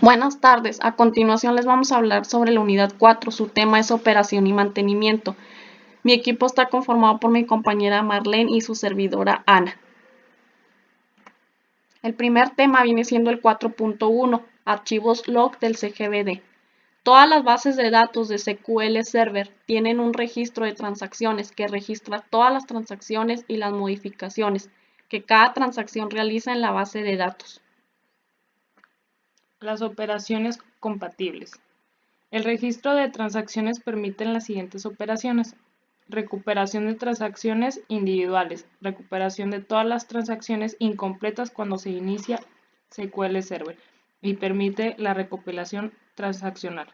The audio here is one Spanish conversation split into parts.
Buenas tardes, a continuación les vamos a hablar sobre la unidad 4, su tema es operación y mantenimiento. Mi equipo está conformado por mi compañera Marlene y su servidora Ana. El primer tema viene siendo el 4.1, archivos log del CGBD. Todas las bases de datos de SQL Server tienen un registro de transacciones que registra todas las transacciones y las modificaciones que cada transacción realiza en la base de datos. Las operaciones compatibles. El registro de transacciones permite las siguientes operaciones: recuperación de transacciones individuales, recuperación de todas las transacciones incompletas cuando se inicia SQL Server y permite la recopilación transaccional.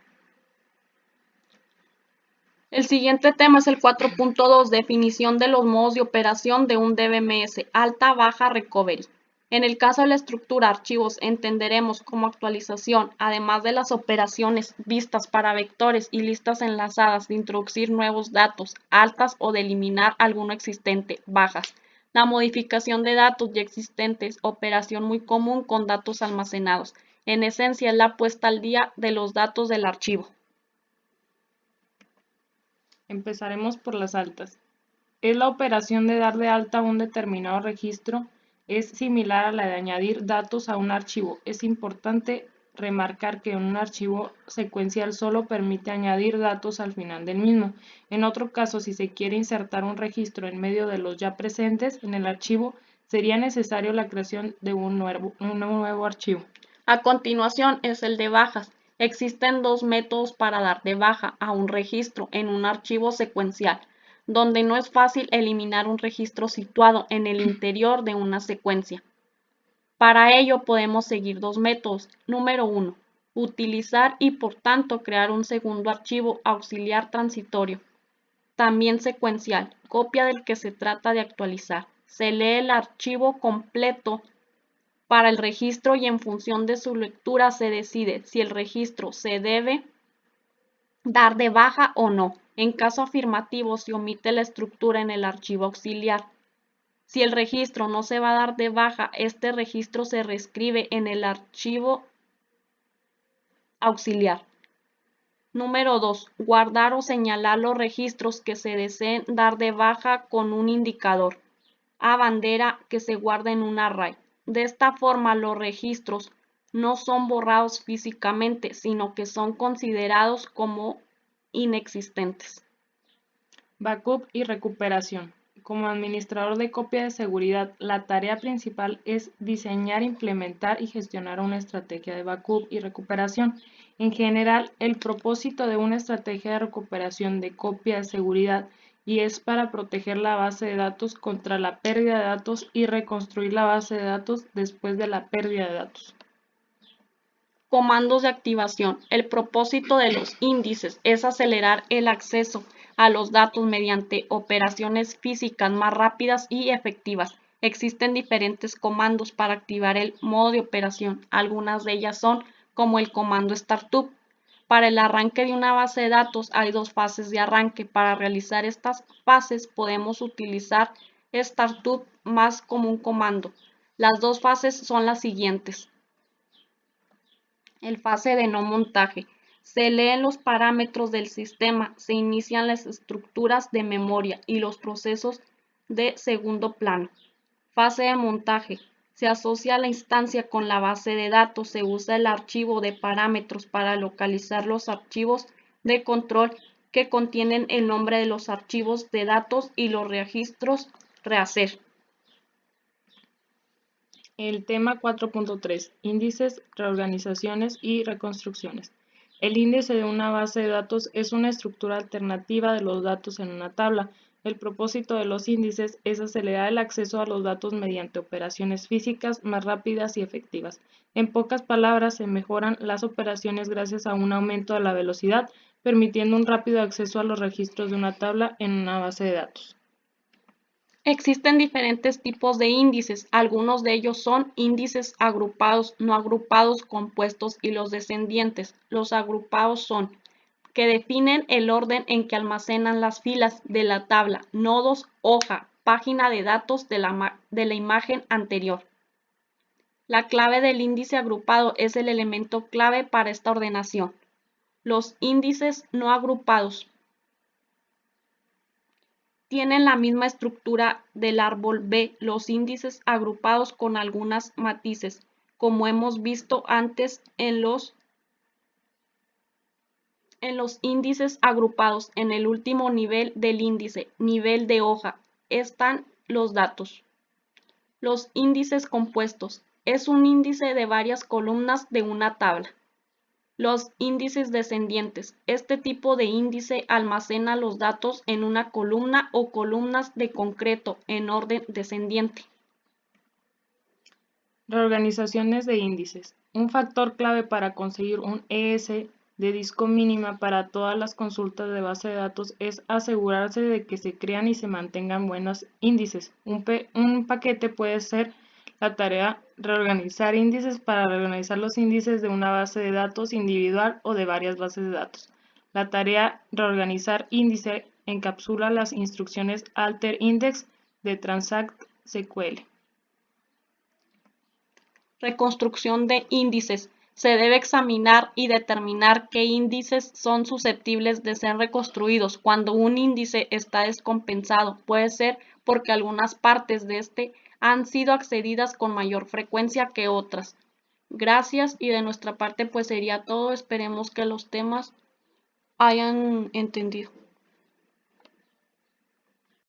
El siguiente tema es el 4.2, definición de los modos de operación de un DBMS, alta, baja, recovery. En el caso de la estructura archivos entenderemos como actualización, además de las operaciones vistas para vectores y listas enlazadas de introducir nuevos datos, altas o de eliminar alguno existente, bajas. La modificación de datos ya existentes, operación muy común con datos almacenados. En esencia es la puesta al día de los datos del archivo. Empezaremos por las altas. Es la operación de dar de alta un determinado registro. Es similar a la de añadir datos a un archivo. Es importante remarcar que un archivo secuencial solo permite añadir datos al final del mismo. En otro caso, si se quiere insertar un registro en medio de los ya presentes en el archivo, sería necesario la creación de un nuevo archivo. A continuación es el de bajas. Existen dos métodos para dar de baja a un registro en un archivo secuencial, donde no es fácil eliminar un registro situado en el interior de una secuencia. Para ello podemos seguir dos métodos. Número 1. Utilizar y por tanto crear un segundo archivo auxiliar transitorio, también secuencial, copia del que se trata de actualizar. Se lee el archivo completo para el registro y en función de su lectura se decide si el registro se debe dar de baja o no. En caso afirmativo se omite la estructura en el archivo auxiliar. Si el registro no se va a dar de baja, este registro se reescribe en el archivo auxiliar. Número 2. Guardar o señalar los registros que se deseen dar de baja con un indicador a bandera que se guarda en un array. De esta forma, los registros no son borrados físicamente, sino que son considerados como inexistentes. Backup y recuperación. Como administrador de copia de seguridad, la tarea principal es diseñar, implementar y gestionar una estrategia de backup y recuperación. En general, el propósito de una estrategia de recuperación de copia de seguridad y es para proteger la base de datos contra la pérdida de datos y reconstruir la base de datos después de la pérdida de datos. Comandos de activación. El propósito de los índices es acelerar el acceso a los datos mediante operaciones físicas más rápidas y efectivas. Existen diferentes comandos para activar el modo de operación. Algunas de ellas son como el comando Startup. Para el arranque de una base de datos hay dos fases de arranque. Para realizar estas fases podemos utilizar Startup más como un comando. Las dos fases son las siguientes. El fase de no montaje. Se leen los parámetros del sistema, se inician las estructuras de memoria y los procesos de segundo plano. Fase de montaje. Se asocia la instancia con la base de datos, se usa el archivo de parámetros para localizar los archivos de control que contienen el nombre de los archivos de datos y los registros rehacer. El tema 4.3. Índices, reorganizaciones y reconstrucciones. El índice de una base de datos es una estructura alternativa de los datos en una tabla. El propósito de los índices es acelerar el acceso a los datos mediante operaciones físicas más rápidas y efectivas. En pocas palabras, se mejoran las operaciones gracias a un aumento de la velocidad, permitiendo un rápido acceso a los registros de una tabla en una base de datos. Existen diferentes tipos de índices, algunos de ellos son índices agrupados, no agrupados, compuestos y los descendientes. Los agrupados son que definen el orden en que almacenan las filas de la tabla, nodos, hoja, página de datos de la imagen anterior. La clave del índice agrupado es el elemento clave para esta ordenación. Los índices no agrupados tienen la misma estructura del árbol B, los índices agrupados con algunos matices, como hemos visto antes en los índices agrupados. En el último nivel del índice, nivel de hoja, están los datos. Los índices compuestos es un índice de varias columnas de una tabla. Los índices descendientes. Este tipo de índice almacena los datos en una columna o columnas de concreto en orden descendiente. Reorganizaciones de índices. Un factor clave para conseguir un ES de disco mínima para todas las consultas de base de datos es asegurarse de que se crean y se mantengan buenos índices. Un paquete puede ser la tarea reorganizar índices para reorganizar los índices de una base de datos individual o de varias bases de datos. La tarea reorganizar índice encapsula las instrucciones alter index de transact SQL. Reconstrucción de índices. Se debe examinar y determinar qué índices son susceptibles de ser reconstruidos. Cuando un índice está descompensado, puede ser porque algunas partes de este han sido accedidas con mayor frecuencia que otras. Gracias, y de nuestra parte pues sería todo. Esperemos que los temas hayan entendido.